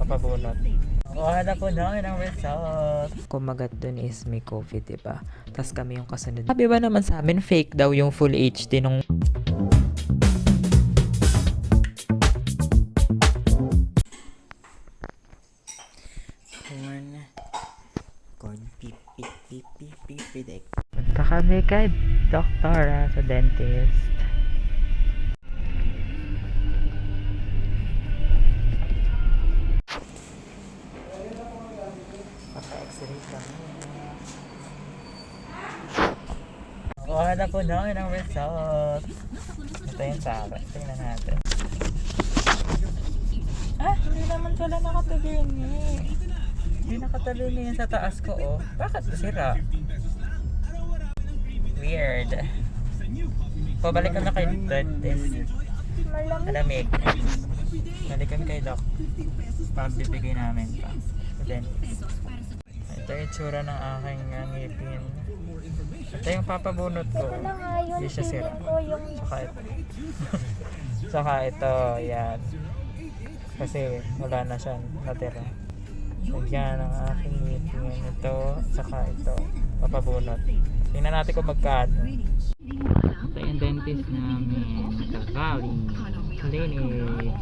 papabunot. Kuha na po namin ang result. Kumagat dun is may COVID, diba? Tapos kami yung kasunod. Sabi ba naman sa amin, fake daw yung full HD nung... Punta kami kay doktora sa dentist. Papa-x-ray kami. Kuha na po namin ang result. Ito yung Sara. Tingnan natin. Hindi naman pala nakatabingi. Hindi nakatabingi yun sa taas ko, oh. Bakit sira? Weird. Pabalik kami kay dentist. Malamig. Balik kami kay doc. Pagbibigay namin pa. Sa dentist. Ito yung tsura ng aking ngipin. Ito yung papabunot ko. Hindi siya sira. Saka ito. Saka ito, yan. Kasi wala na siyang natira. So yan ang aking ngipin. Ito, saka ito. Papabunot. Tingnan natin kung magkano. Ito yung dentist namin sa Valley Clinic.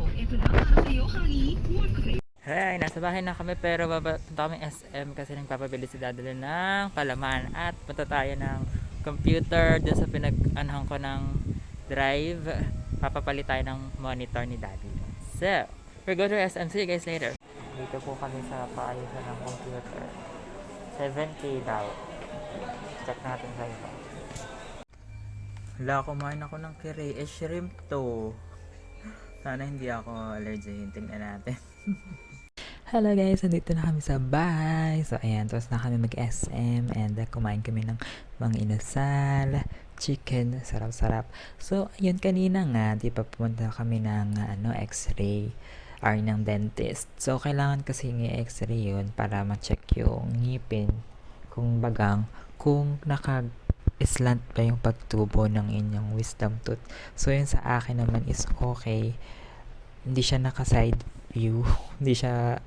Hey, nasa bahay na kami pero punta kami SM kasi nagpapabili si Daddy ng palaman at punta tayo ng computer dun sa pinag-anahan ko ng drive. Papapalit tayo ng monitor ni Daddy. So, we're going to SM. See you guys later. Dito po kami sa paayusan ng computer. 7K daw. Check natin sa iba. Wala, kumain ako ng kirei. Shrimp to. Sana hindi ako allergy. Tingnan natin. Hello guys, nandito na kami sa bahay. So ayan, tapos na kami mag-SM and kumain kami ng mga inasal, chicken, sarap-sarap. So ayun, kanina nga, di pa pumunta kami ng x-ray or ng dentist. So kailangan kasi i-x-ray yun para ma-check yung ngipin, kung bagang, kung naka-slant pa yung pagtubo ng inyong wisdom tooth. So yun sa akin naman is okay. Hindi siya naka-side view, hindi siya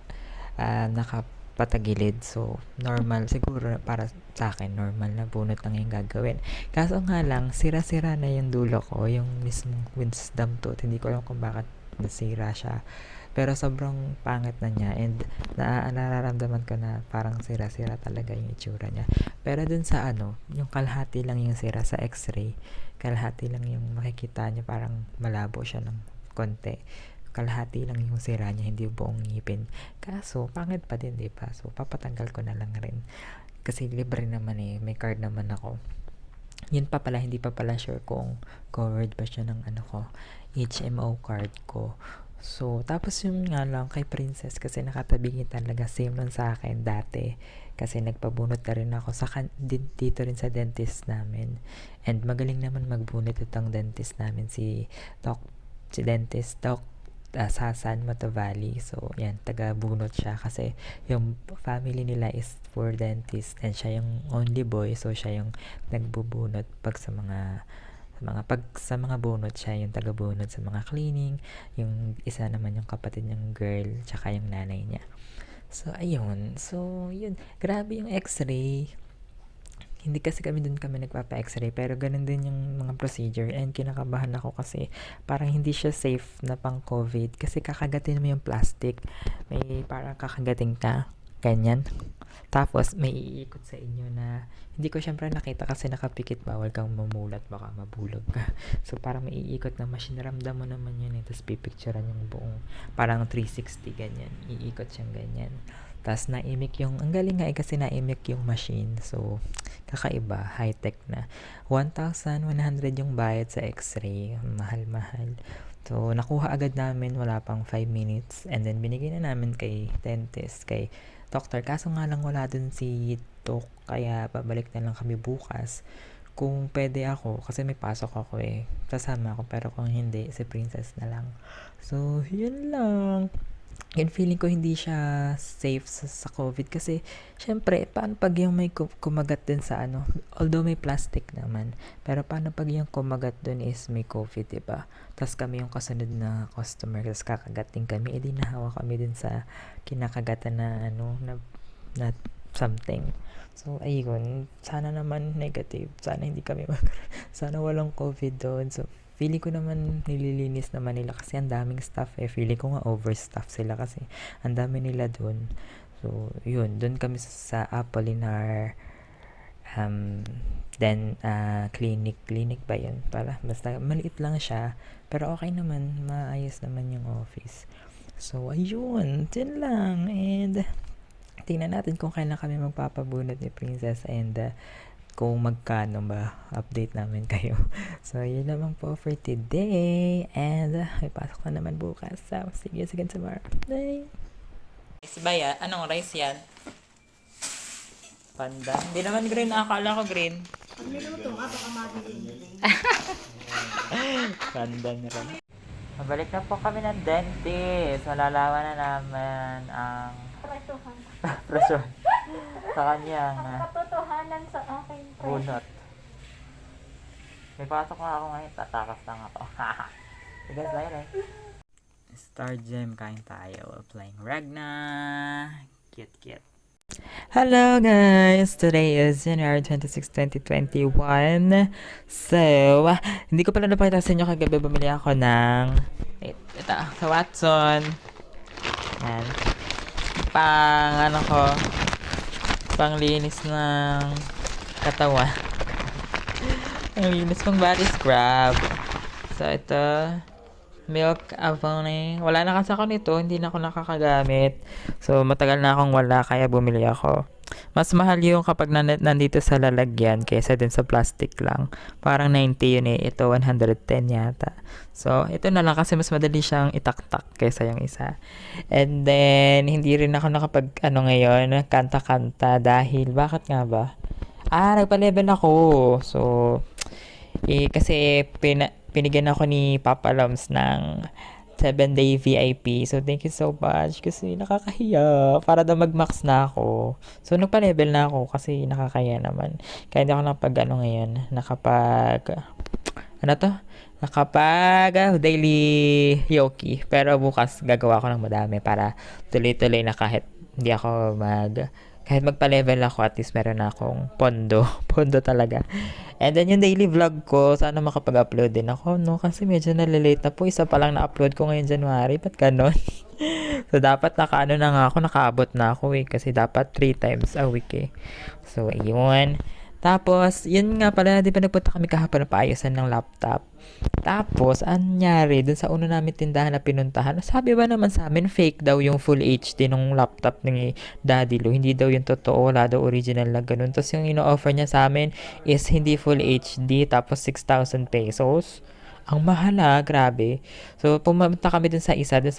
nakapatagilid. So, normal. Siguro para sa akin, normal na bunot lang yung gagawin. Kaso nga lang, sira-sira na yung dulo ko, yung mismong wisdom tooth. Hindi ko alam kung bakit nasira siya. Pero sobrang pangit na niya and nararamdaman ko na parang sira-sira talaga yung itsura niya. Pero dun sa yung kalahati lang yung sira sa x-ray, kalahati lang yung makikita niya, parang malabo siya ng konti. Kalahati lang yung sira niya, hindi buong ngipin. Kaso, pangit pa din, diba? So, papatanggal ko na lang rin. Kasi libre naman may card naman ako. Yun pa pala, hindi pa pala sure kung covered ba siya ng HMO card ko. So, tapos yung nga lang kay Princess, kasi nakatabingin talaga, same lang sa akin dati. Kasi nagpabunot na rin ako dito rin sa dentist namin. And magaling naman magbunot itong dentist namin, si dentist Doc sa San Mateo Valley. So, yan, taga-bunot siya kasi yung family nila is for dentist and siya yung only boy. So, siya yung nagbubunot pag sa mga bunot, siya yung taga-bunot sa mga cleaning. Yung isa naman yung kapatid niyang girl, tsaka yung nanay niya. So, ayun. So, yun. Grabe yung x-ray. Hindi kasi kami nagpapa-x-ray, pero ganun din yung mga procedure and kinakabahan ako kasi parang hindi siya safe na pang COVID kasi kakagatin mo yung plastic. May parang kakagatin ka, ganyan. Tapos may iikot sa inyo na hindi ko syempre nakita kasi nakapikit, bawal kang mamulat, baka mabulog ka. So parang may iikot na machine, ramdam mo naman yun tapos pipicturean yung buong parang 360 ganyan, iikot siyang ganyan. Tapos naimik ang galing nga kasi naimik yung machine. So, kakaiba, high-tech na. 1,100 yung bayad sa x-ray. Mahal-mahal. So, nakuha agad namin, wala pang 5 minutes. And then, binigay na namin kay dentist, kay doctor. Kaso nga lang wala dun si Doc, kaya babalik na lang kami bukas. Kung pwede ako, kasi may pasok ako sasama ako. Pero kung hindi, si Princess na lang. So, yun lang. yun feeling ko hindi siya safe sa COVID kasi syempre paano pag yung may kumagat din sa ano, although may plastic naman, pero paano pag yung kumagat dun is may COVID, diba? Tas kami yung kasunod na customer, tas kakagating kami, edi nahawa kami din sa kinakagatan na ano, na something. So, ayun, sana naman negative, sana hindi kami sana walang COVID doon. So, feeling ko naman nililinis naman nila kasi ang daming staff eh. Feeling ko nga overstaff sila kasi ang dami nila doon. So, yun, doon kami sa Apolinar um, then clinic ba yun? Para basta maliit lang siya pero okay naman, maayos naman yung office. So, ayun, din lang. And tingnan natin kung kailan kami magpapabunot ni Princess and kung magkano ba, update namin kayo. So, yun naman po for today. And may pasok na naman bukas. So, see you again tomorrow. Bye! Rice ba yan? Anong rice yan? Panda? Hindi naman green. Akala ko green. Pag niluto nga, baka mabili. Pandan rin. Mabalik na po kami ng dentist. Malalaman na naman ang Presuhan. presyo sa kanyang Katotohanan sa akin, pre. bunot. May pasok na ako ngayon. Tatakas lang ako. Sige, bye. Star Gem, kain tayo. Playing Ragna. Cute. Hello guys! Today is January 26, 2021. So, hindi ko pala napakita sa inyo kagabi bumili ako ng ito, sa Watson. Yan. Panglinis ng katawan. Ang linis pang body scrub. So, ito, Milk Avon. Wala na kasi ako nito, hindi na ako nakakagamit. So, matagal na akong wala, kaya bumili ako. Mas mahal yung kapag nandito sa lalagyan kaysa din sa plastic lang. Parang 90 yun eh. Ito 110 yata. So, ito na lang kasi mas madali siyang itaktak kaysa yung isa. And then, hindi rin ako ngayon, kanta-kanta dahil, bakit nga ba? Nagpa-level ako. So, kasi pinigyan ako ni Papa Loms ng 7-day VIP. So, thank you so much kasi nakakahiya. Para daw mag-max na ako. So, nagpa-level na ako kasi nakakahiya naman. Kaya hindi ako ngayon, daily yoki. Pero bukas gagawa ko ng madami para tuloy-tuloy na kahit magpa-level ako, at least meron na akong pondo. Pondo talaga. And then yung daily vlog ko, sana makapag-upload din ako, no? Kasi medyo nalilate na po. Isa pa lang na-upload ko ngayon January. Ba't ganon? So, dapat nakaabot na ako eh. Kasi dapat 3 times a week eh. So, ayun. Tapos, yun nga pala, di ba nagpunta kami kahapon na paayusan ng laptop. Tapos, anyari, dun sa uno namin tindahan na pinuntahan, sabi ba naman sa amin, fake daw yung full HD nung laptop ni Daddy Lou. Hindi daw yung totoo, wala daw original na ganun. Tapos yung ino-offer niya sa amin is hindi full HD, tapos 6,000 pesos. Ang mahal grabe. So, pumunta kami dun sa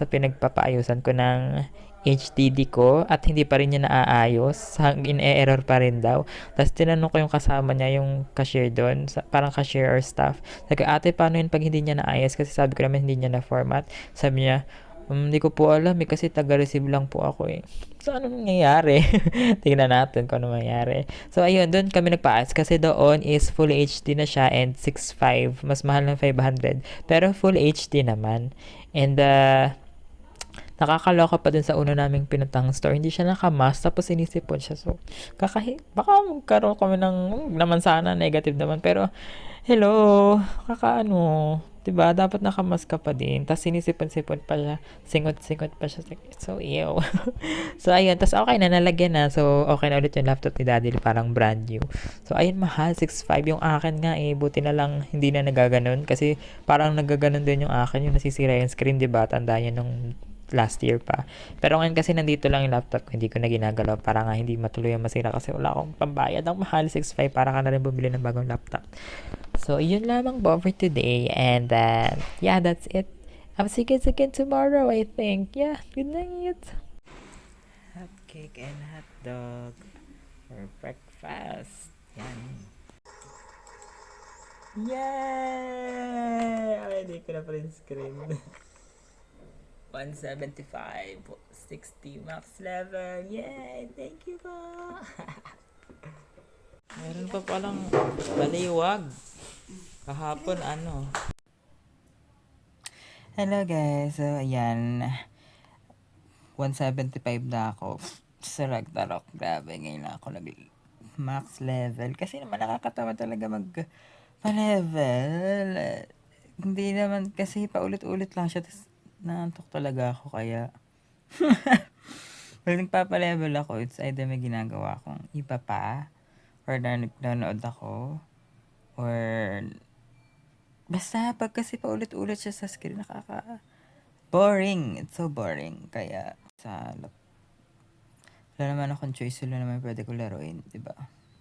pinagpapaayusan ko ng HDD ko at hindi pa rin niya naaayos. In-error pa rin daw. Tapos tinanong ko yung kasama niya, yung cashier doon, parang cashier or staff. Sabi ko, ate, paano yun pag hindi niya naayos? Kasi sabi ko naman hindi niya na-format. Sabi niya, hindi ko po alam eh, kasi taga-receive lang po ako eh. So, ano nangyayari? Tingnan natin kung ano nangyayari. So, ayun, doon kami nagpaayos kasi doon is full HD na siya and 6.5. Mas mahal ng 500. Pero full HD naman. And, nakakaloka pa dun sa una naming pinuntang store. Hindi siya nakamask, tapos sinisipon siya. So, baka magkaroon kami naman sana, negative naman. Pero, hello, diba? Dapat nakamask ka pa din. Tapos sinisipon-sipon pa siya. Singot-singot pa siya. So, ew. So, ayun. Tapos, okay na, nalagyan na. So, okay na ulit yung laptop ni Daddy. Parang brand new. So, ayun, mahal. 6.5 yung akin nga eh. Buti na lang, hindi na nagaganon. Kasi, parang nagaganon din yung akin. Yung nasisira yung screen, diba? Tanda yan nung last year pa. Pero ngayon kasi nandito lang yung laptop ko, hindi ko na ginagalaw para nga hindi matuloy ang masira kasi wala akong pambayad ng mahal, 6.5 para ka na rin bumili ng bagong laptop. So, yun lamang po for today. And, yeah, that's it. I'll see you guys again tomorrow, I think. Yeah, good night. Hot cake and hot dog for breakfast. Yan. Yay! Ay, hindi ko na print screen. 175 60 max level. Yay! Thank you po! Meron pa palang baliwag. Kahapon ano. Hello guys. So, ayan. 175 na ako sa Ragnarok. Grabe, ngayon na ako max level. Kasi naman nakakatawa talaga pa-level. Hindi naman kasi paulit-ulit lang siya. Tapos naantok talaga ako kaya. Pag nagpapa-level ako, it's either may ginagawa akong iba pa. Or nanonood ako. Or basta pag kasi paulit-ulit siya sa screen, boring. It's so boring. Kaya wala naman akong choice, wala naman pwede ko laruin, diba?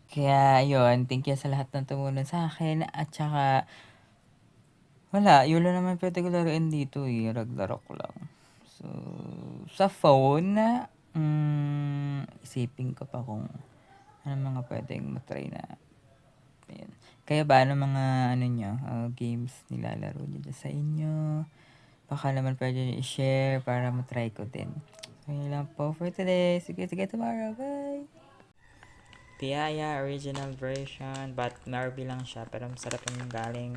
Kaya, yun, thank you sa lahat ng tumulong sa akin. At saka, wala, yun lang naman pwede ko laruin dito eh. Ragnarok lang. So, sa phone, isipin ko pa kung ano mga pwedeng matry na. Ayan. Kaya ba, ano mga games nilalaro nyo dyan sa inyo? Baka naman pwede nyo i-share para matry ko din. So, yun lang po for today. Sige tomorrow. Bye! Piaya original version, but Marby lang siya, pero masarap yung galing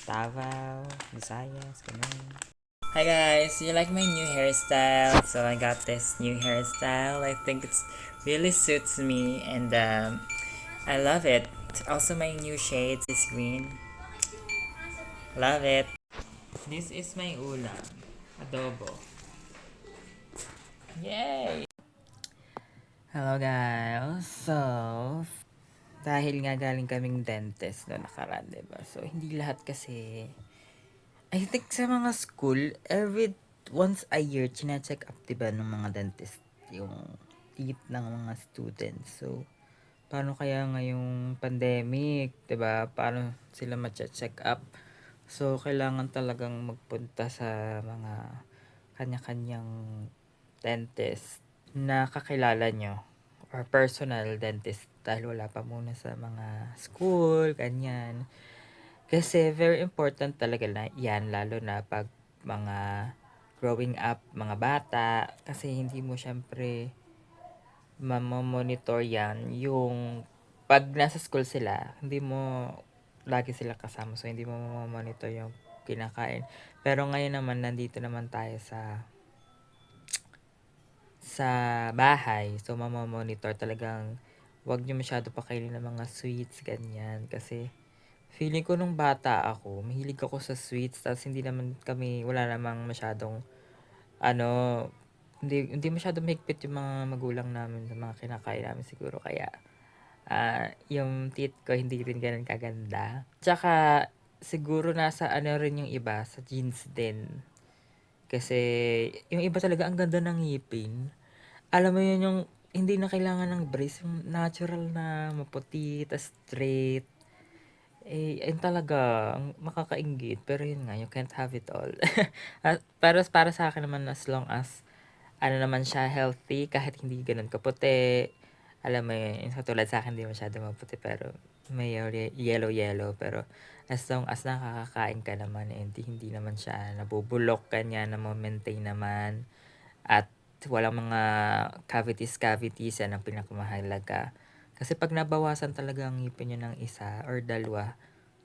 Davao, Visayas, ganun. Hi guys, you like my new hairstyle? So I got this new hairstyle. I think it's really suits me, and I love it. Also, my new shades is green. Love it. This is my ulam, adobo. Yay! Hello guys. So, dahil nga galing kaming dentist na nakaraan, diba? So, hindi lahat kasi, I think sa mga school, every once a year, china-check up, diba, ng mga dentist, yung teeth ng mga students. So, paano kaya ngayong pandemic, diba? Paano sila ma-check up? So, kailangan talagang magpunta sa mga kanya-kanyang dentist na kakilala nyo or personal dentist dahil wala pa muna sa mga school, ganyan. Kasi very important talaga na yan, lalo na pag mga growing up, mga bata, kasi hindi mo syempre mamonitor yan yung pag nasa school sila, hindi mo lagi sila kasama, so hindi mo mamonitor yung kinakain. Pero ngayon naman, nandito naman tayo sa bahay. So, mamamonitor talagang wag nyo masyado pakainin ng mga sweets, ganyan. Kasi, feeling ko nung bata ako, mahilig ako sa sweets. Tapos, hindi naman kami, wala namang masyadong, ano, hindi masyadong mahigpit yung mga magulang namin sa mga kinakain namin siguro. Kaya, yung teeth ko hindi rin ganun kaganda. Tsaka, siguro nasa ano rin yung iba, sa genes din. Kasi, yung iba talaga ang ganda ng ngipin. Alam mo yun yung hindi na kailangan ng brace, yung natural na maputi, tas straight. Eh, ayun talaga, ang makakainggit. Pero yun nga, you can't have it all. Para sa akin naman, as long as, ano naman siya, healthy, kahit hindi ganun kaputi. Alam mo yun, yung katulad sa akin, hindi masyado maputi, pero may yellow. Pero, as long as nakakakain ka naman, eh, hindi naman siya nabubulok, kanya na maintain naman. At walang mga cavities, yan ang pinakamahalaga. Kasi pag nabawasan talaga ang ngipin nyo ng isa or dalawa,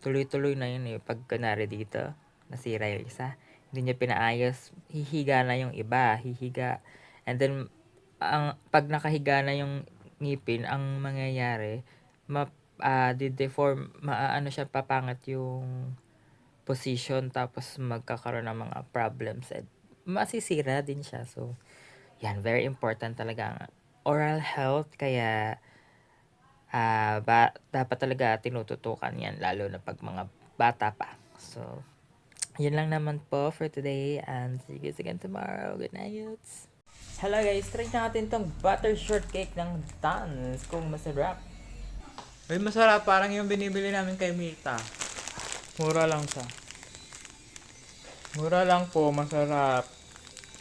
tuloy-tuloy na yun eh. Pag kunwari dito, nasira yung isa, hindi nyo pinaayos, hihiga na yung iba, hihiga. And then, pag nakahiga na yung ngipin, ang mangyayari, di-deform, maano siya, papangat yung position, tapos magkakaroon ng mga problems at masisira din siya. So, yan, very important talaga ang oral health. Kaya, dapat talaga tinututukan yan, lalo na pag mga bata pa. So, yun lang naman po for today. And see you guys again tomorrow. Good night. Hello guys, try natin tong butter shortcake ng Tans kung masarap. Ay, masarap. Parang yung binibili namin kay Mita. Mura lang siya. Mura lang po, masarap.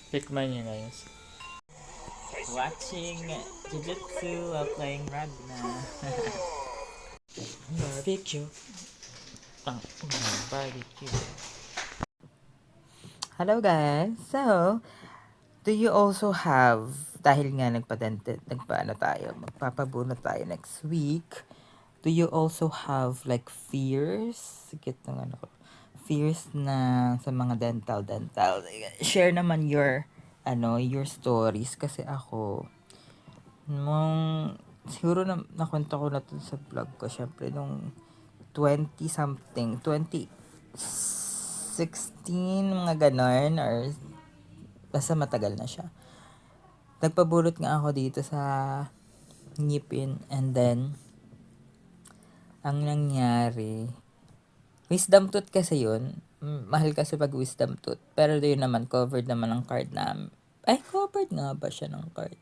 Tikman niyo guys. Watching Jujutsu while playing Ragna. Barbecue. Barbecue. Hello guys. So, Do you also have, dahil nga nagpaano tayo, magpapabunot tayo next week, do you also have like fears? Sige, fears na sa mga dental. Share naman your, your stories. Kasi ako, siguro nakwento ko na to sa vlog ko, syempre, nung 20-something, 2016, mga ganon, or basta matagal na siya. Nagpabulot nga ako dito sa ngipin, and then, ang nangyari, wisdom tooth kasi yun. Mahal kasi pag wisdom tooth. Pero yun naman, covered naman ng card namin. Ay, covered nga ba siya ng card?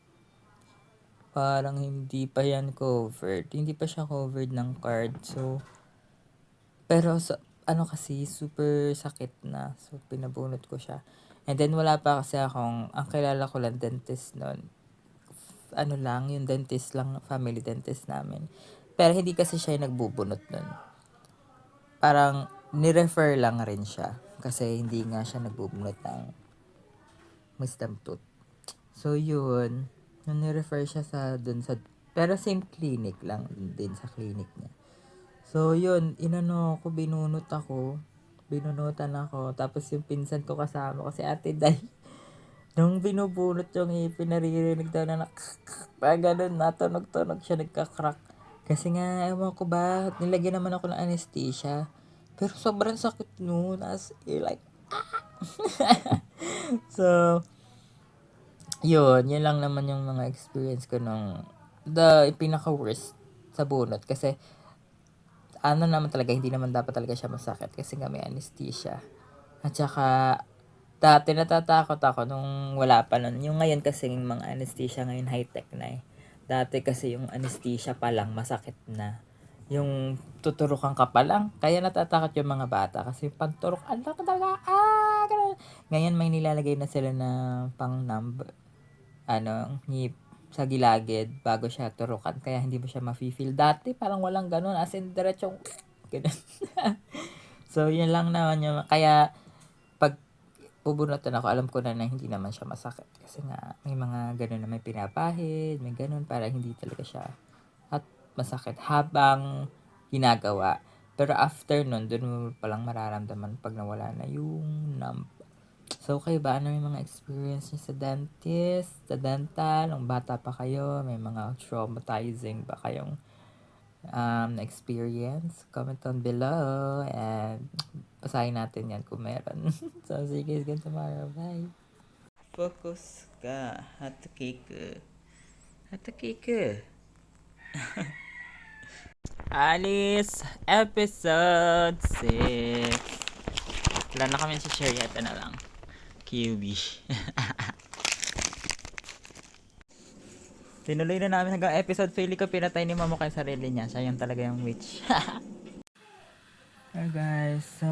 Parang hindi pa yan covered. Hindi pa siya covered ng card. So, pero kasi, super sakit na. So, pinabunot ko siya. And then, wala pa kasi ang kilala ko lang dentist nun. Yung dentist lang, family dentist namin. Pero hindi kasi siya yung nagbubunot nun. Parang, ni-refer lang rin siya. Kasi hindi nga siya nagbubunot ng wisdom tooth. So, yun. Nung ni-refer siya pero same clinic lang din sa clinic niya. So, yun, binunutan ako, tapos yung pinsan ko kasama ko, si Ate Day, nung binubunot yung ipin, naririnig daw na ganun, natunog-tunog siya, nagka-crack. Kasi nga, ewan ko ba, nilagyan naman ako ng anesthesia, pero sobrang sakit nun, like, so, yun lang naman yung mga experience ko nung, pinaka-worst sa bunot, kasi, naman talaga, hindi naman dapat talaga siya masakit kasi nga may anesthesia. At saka, dati natatakot ako nung wala pa nun. Yung ngayon kasi yung mga anesthesia ngayon high-tech na eh. Dati kasi yung anesthesia pa lang masakit na. Yung tuturukan ka pa lang. Kaya natatakot yung mga bata kasi yung panturok, talaga, ganun. Ngayon may nilalagay na sila na pang-numb, ngip sa gilagid bago siya turukan, kaya hindi mo siya mafe-feel. Dati parang walang ganun, as in diretsong ganun. So yun lang naman yung, kaya pag bubunutan ako, alam ko na hindi naman siya masakit kasi nga may mga ganun na may pinapahid, may ganun, para hindi talaga siya at masakit habang ginagawa. Pero after nun, dun mo palang mararamdaman pag nawala na yung numb. So, kayo ba? Ano yung mga experience niyo sa dentist, sa dental? Nung bata pa kayo, may mga traumatizing ba kayong experience? Comment down below and basahin natin yan kung meron. So, see you guys again tomorrow. Bye! Focus ka. Hatakiku. Hatakiku. Alice, episode 6. Wala na kami si share yata na lang. QB. Tinuloy na namin hanggang episode 3 ko, pinatay ni Mamo kay sarili niya. Siya yung talaga yung witch. Hey guys, so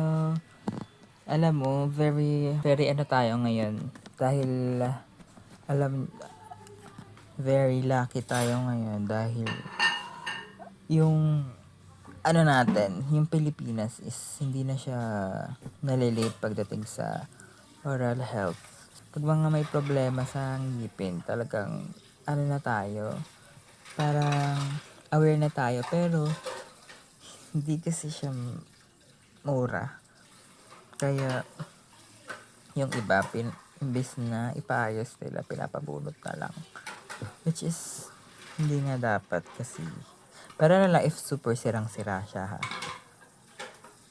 alam mo, very tayo ngayon. Dahil very lucky tayo ngayon dahil yung natin, yung Pilipinas is hindi na siya nalilate pagdating sa oral health. Pag mga may problema sa ngipin, talagang na tayo, parang aware na tayo, pero hindi kasi siya mura. Kaya yung iba, imbis na ipaayos nila, pinapabunot na lang. Which is, hindi nga dapat kasi. Pero lang if super sirang-sira siya ha.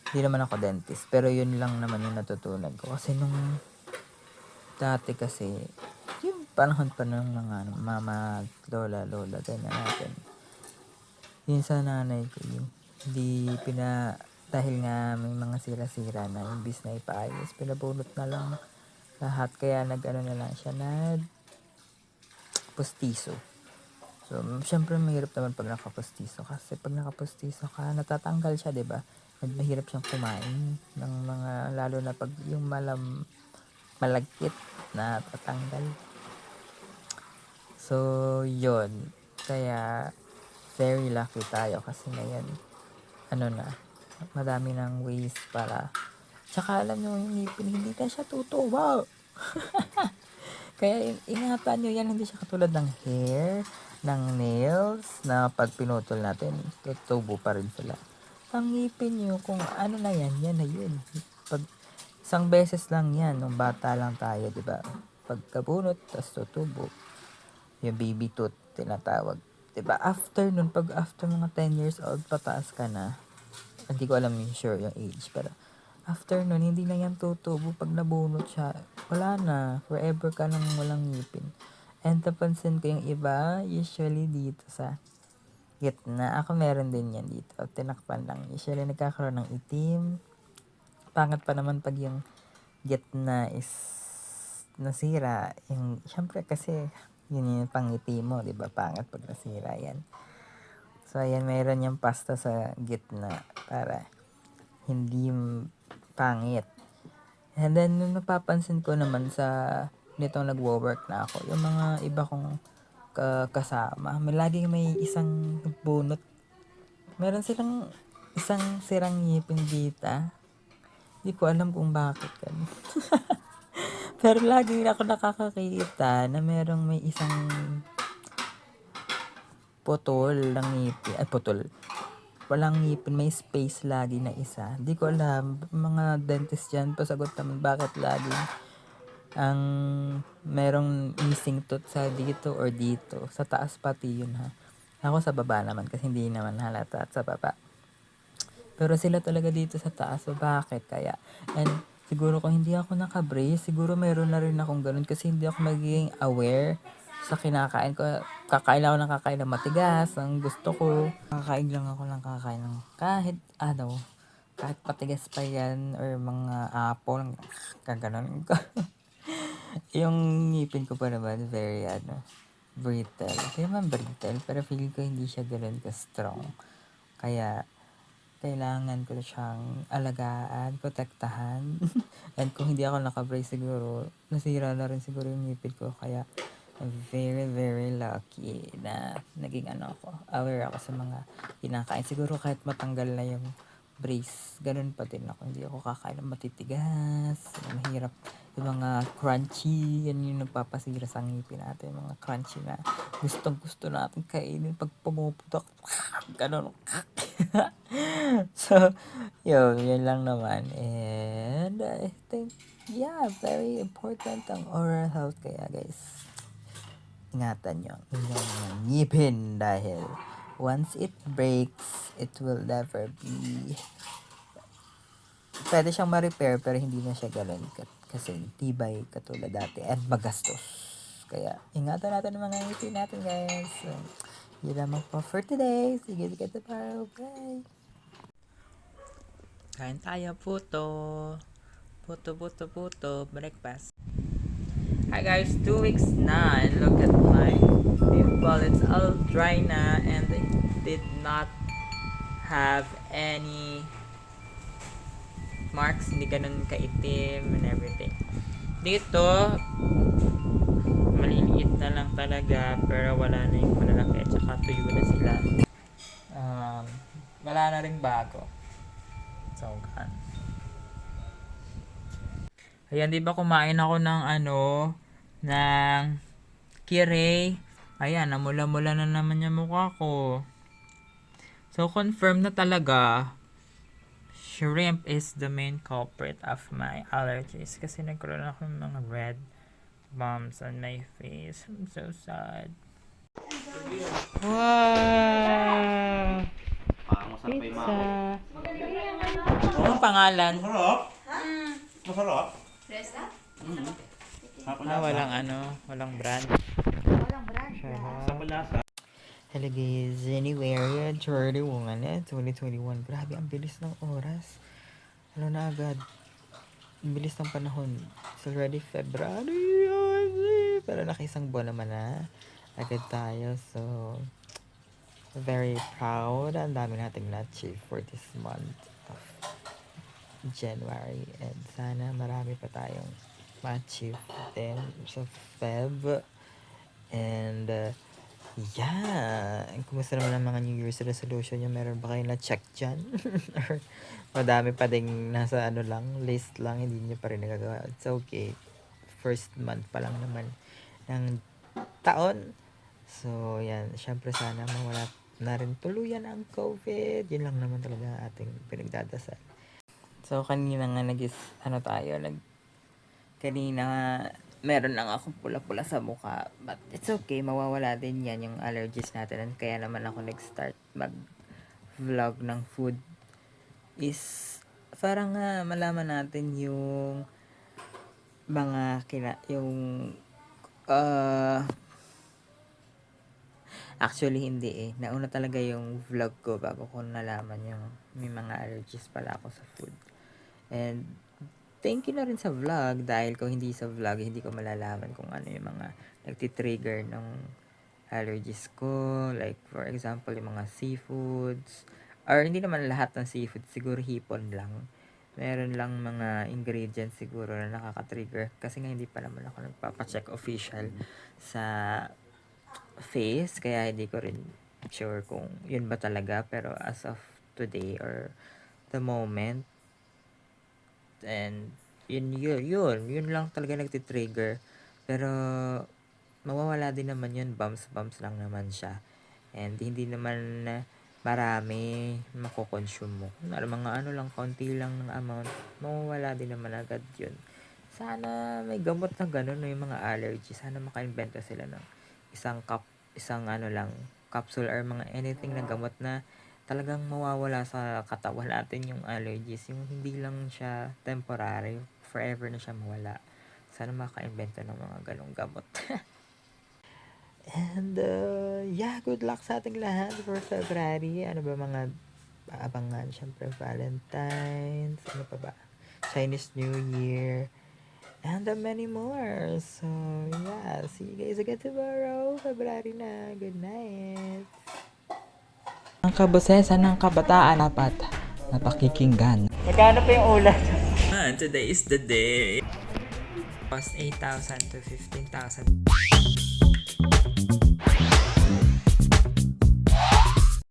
Hindi naman ako dentist, pero yun lang naman yung natutunan ko. Kasi nung dati kasi, yung panahon pa ng mga mama, lola, ganyan natin. Yun sa nanay ko, yun. Dahil nga may mga sira-sira na, imbis na ipaayos, pinabunot na lang lahat. Kaya na lang siya, pustiso. So, syempre mahirap naman pag nakapustiso. Kasi pag nakapustiso ka, natatanggal siya, diba? Mahirap siyang kumain ng mga, lalo na pag yung malagkit na tatanggal. So, yun. Kaya, very lucky tayo kasi ngayon, madami ng ways para, tsaka alam nyo, yung ngipin, hindi na siya tutuwa. Kaya ingatan nyo yan, hindi siya katulad ng hair, ng nails, na pag pinutol natin, tutubo pa rin sila. Ang ngipin nyo, kung ano na yan, yan na yun. Pag isang beses lang yan, nung bata lang tayo, di ba? Pagkabunot, tas tutubo. Yung baby tooth, tinatawag. Di ba? After nun, pag after mga 10 years old, pataas ka na. Hindi ko alam yung sure yung age, pero after nun, hindi na yan tutubo. Pag nabunot siya, wala na. Forever ka nang walang ngipin. And napansin ko yung iba, usually dito sa gitna. Ako meron din yan dito. Tinakpan lang. Usually nagkakaroon ng itim. Pangat pa naman pag yung gitna is nasira. Yung, syempre kasi, yun yung pangiti mo, di ba? Pangat pag nasira yan. So, ayan, mayroon yung pasta sa gitna para hindi pangit. And then, nung napapansin ko naman sa nitong nagwo-work na ako, yung mga iba kong kasama, laging may isang bunot. Meron silang isang sirang ngipin dito. Hindi ko alam kung bakit yan. Pero lagi ako nakakakita na merong may isang putol ng ngipin. Ay, putol. Walang ngipin, may space lagi na isa. Di ko alam, mga dentist dyan, pasagot naman bakit lagi ang merong missing tooth sa dito or dito. Sa taas pati yun ha. Ako sa baba naman kasi hindi naman halata at sa baba. Pero sila talaga dito sa taas. So bakit kaya? And siguro kung hindi ako nakabrace, siguro meron na rin akong ganun kasi hindi ako magiging aware sa kinakain ko. Kakain lang ako ng kakain ng matigas, ang gusto ko. Kakain lang ako ng kakain ng kahit ano, kahit matigas pa yan or mga apple, kaganon ko. Yung ngipin ko pa naman, very brittle. Hindi naman brittle, pero feeling ko hindi siya ganun ka-strong. Kaya, kailangan ko siyang alagaan, protektahan. And kung hindi ako nakabrace siguro, nasira na rin siguro yung ngipin ko. Kaya, I'm very, very lucky na naging ako, aware ako sa mga kinakain. Siguro kahit matanggal na yung brace, ganun pa din ako. Hindi ako kakain ng matitigas, mahirap. Yung mga crunchy, yan yung nagpapasira sa ngipin natin. Yung mga crunchy na gustong gusto natin kainin pag pumuputok. Ganun. So, yun lang naman. And I think, yeah, very important ang oral health. Kaya guys, ingatan nyo ang inyong mga ngipin dahil once it breaks, it will never be, pwede siyang ma-repair pero hindi na siya ganun kasi tibay katulad dati at magastos. Kaya ingatan natin ang mga ngipin natin guys. So, yun lamang po for today. Sige, tomorrow. Bye! Kain tayo, puto. Puto. Breakfast. Hi guys, 2 weeks na and look at my pimple. It's all dry na and it did not have any marks. Hindi ganun kaitim and everything. Dito, maliliit na lang talaga pero wala na yung malalaki at saka tuyo na sila. Wala na ring bago. So, ayan, di ba kumain ako ng ng kirey. Ayan, namula-mula na naman yung mukha ko. So, confirm na talaga, shrimp is the main culprit of my allergies. Kasi nagkaroon ako ng mga red bumps on my face. I'm so sad. Wow! Pizza! Anong pangalan? Masarap? Masarap? Walang brand. Sa palasa. Hello guys, anywhere, 2021. Grabe, ang bilis ng oras. Ano na agad? Ang bilis ng panahon. It's already February. Pero nakaisang buwan naman na. Agad tayo, so very proud. Ang dami nating na-achieve for this month of January. And sana marami pa tayong ma-achieve din sa Feb. And yeah, kumusta naman ang mga New Year's resolution nyo? Meron ba kayo na-check dyan? Or madami pa ding nasa list lang, hindi nyo pa rin nagagawa. It's okay. first month pa lang naman ng taon. So, yan. Syempre sana mawala na rin tuluyan ang COVID. Yun lang naman talaga ating pinagdadasal. So, kanina nga kanina meron lang akong pula-pula sa mukha. But it's okay, mawawala din yan yung allergies natin. And kaya naman ako nag-start mag-vlog ng food is para nga malaman natin yung mga actually hindi eh. Nauna talaga yung vlog ko bago ko nalaman yung may mga allergies pala ako sa food. And thank you na rin sa vlog dahil kung hindi sa vlog, hindi ko malalaman kung ano yung mga nagtitrigger ng allergies ko. Like for example, yung mga seafoods. Or hindi naman lahat ng seafood, siguro hipon lang. Meron lang mga ingredients siguro na nakaka-trigger. Kasi nga hindi pa naman ako nagpapacheck official sa face. Kaya hindi ko rin sure kung yun ba talaga. Pero as of today or the moment, and yun lang talaga nagtitrigger. Pero mawawala din naman yun, bumps lang naman siya. And hindi naman marami makoconsume mo. Mga lang, konti lang ng amount, mawawala din naman agad yun. Sana may gamot na gano'n no, yung mga allergy. Sana maka-invento sila ng isang capsule or mga anything na gamot na talagang mawawala sa katawan natin yung allergies. Yung hindi lang siya temporary, forever na siya mawala. Sana maka-invento ng mga ganong gamot. And yeah, good luck sa ating lahat for February. Ano ba mga abangan? Siyempre Valentine's, ano pa ba? Chinese New Year, and many more. So yeah, see you guys again tomorrow. February na. Good night. Ang kabusesan ng kabataan dapat napakikinggan. Magkano pa yung ulan? Today is the day. Cost 8,000 to 15,000.